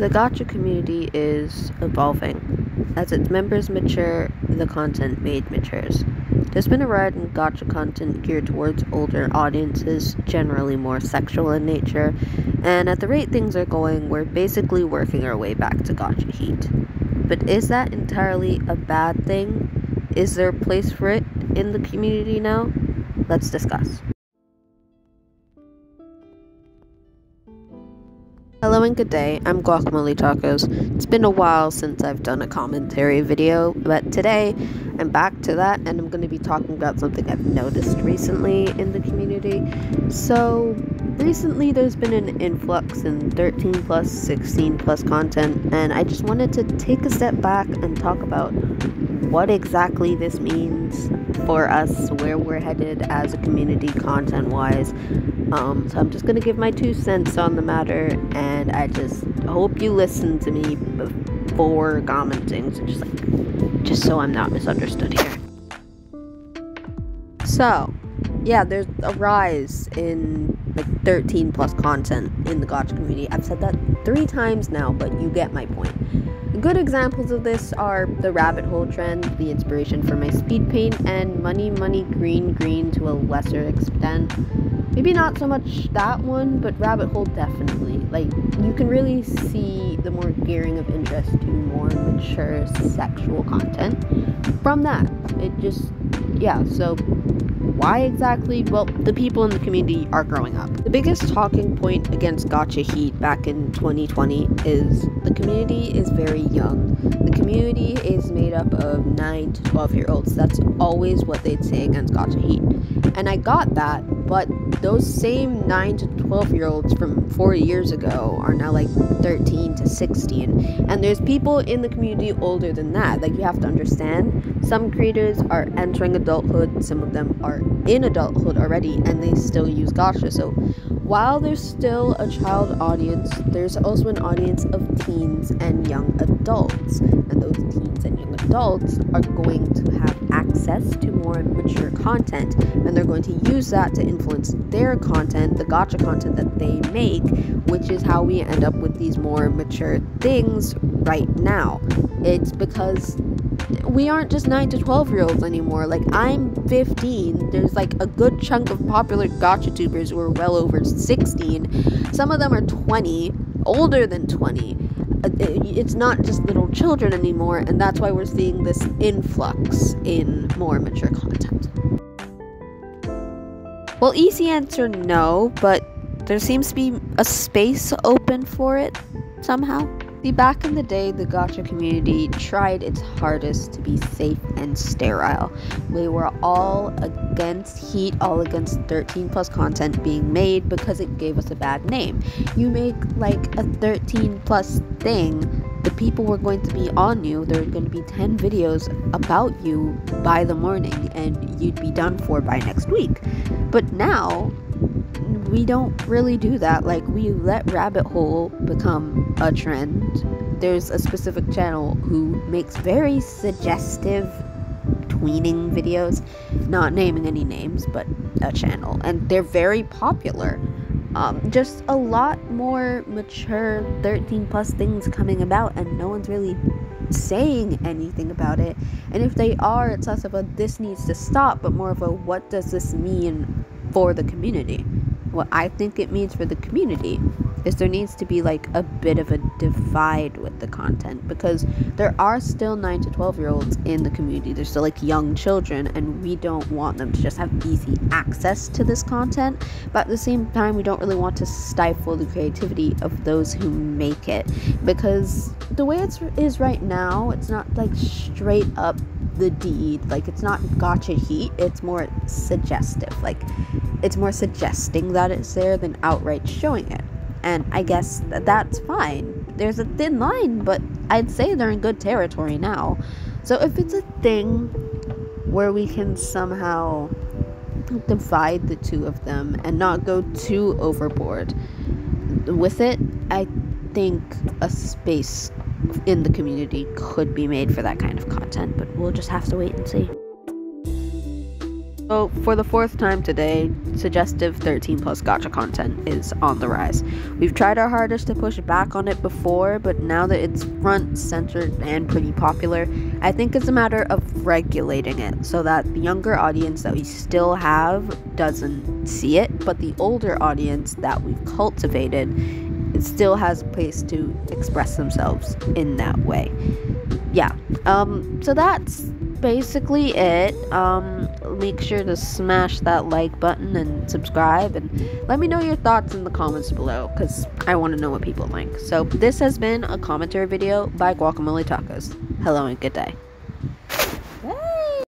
The Gacha community is evolving. As its members mature, the content made matures. There's been a rise in Gacha content geared towards older audiences, generally more sexual in nature, and at the rate things are going, we're basically working our way back to Gacha heat. But is that entirely a bad thing? Is there a place for it in the community now? Let's discuss. Hello and good day, I'm Guacamole Tacos. It's been a while since I've done a commentary video, but today I'm back to that and I'm going to be talking about something I've noticed recently in the community. So, recently there's been an influx in 13 plus, 16 plus content, and I just wanted to take a step back and talk about what exactly this means for us, where we're headed as a community content-wise. So I'm just going to give my 2 cents on the matter, and I just hope you listen to me before commenting, so just so I'm not misunderstood here. So, yeah, there's a rise in 13 plus content in the Gacha community. I've said that 3 times now, but you get my point. Good examples of this are the rabbit hole trend, the inspiration for my Speedpaint, and money, green to a lesser extent. Maybe not so much that one, but rabbit hole definitely. You can really see the more gearing of interest to more mature sexual content from that. So why exactly? Well, the people in the community are growing up. The biggest talking point against Gacha heat back in 2020 is the community is very young. The community is made up of 9 to 12-year-olds. That's always what they'd say against Gacha heat. And I got that, but those same 9 to 12-year-olds from 4 years ago are now 13 to 16. And there's people in the community older than that. You have to understand, some creators are entering adulthood, some of them are in adulthood already, and they still use Gacha. So while there's still a child audience, there's also an audience of teens and young adults. And those teens and young adults are going to have access to more mature content, and they're going to use that to influence their content, the Gacha content that they make, which is how we end up with these more mature things right now. It's because we aren't just 9 to 12-year-olds anymore. I'm 15. There's a good chunk of popular Gacha tubers who are well over 16. Some of them are 20, older than 20. It's not just little children anymore, and that's why we're seeing this influx in more mature content. Well, easy answer, no, but there seems to be a space open for it somehow. See, back in the day, the Gacha community tried its hardest to be safe and sterile. We were all against heat, all against 13 plus content being made because it gave us a bad name. You make a 13 plus thing, the people were going to be on you. There were going to be 10 videos about you by the morning, and you'd be done for by next week. But now, we don't really do that. We let rabbit hole become a trend. There's a specific channel who makes very suggestive tweening videos, not naming any names, but a channel, and they're very popular. Just a lot more mature 13 plus things coming about, and no one's really saying anything about it. And if they are, it's less of a this needs to stop, but more of a what does this mean for the community. What I think it means for the community is there needs to be a bit of a divide with the content, because there are still 9 to 12-year-olds in the community. They're still young children, and we don't want them to just have easy access to this content, but at the same time we don't really want to stifle the creativity of those who make it, because the way it is right now, it's not straight up the deed. It's not Gacha heat, it's more suggestive. It's more suggesting that it's there than outright showing it. And I guess that's fine. There's a thin line, but I'd say they're in good territory now. So if it's a thing where we can somehow divide the two of them and not go too overboard with it, I think a space in the community could be made for that kind of content, but we'll just have to wait and see. So, for the fourth time today, suggestive 13 plus gacha content is on the rise. We've tried our hardest to push back on it before, but now that it's front, centered, and pretty popular, I think it's a matter of regulating it so that the younger audience that we still have doesn't see it, but the older audience that we've cultivated, it still has a place to express themselves in that way. Yeah, so that's basically it. Make sure to smash that like button and subscribe, and let me know your thoughts in the comments below, because I want to know what people think. So this has been a commentary video by Guacamole Tacos. Hello and good day.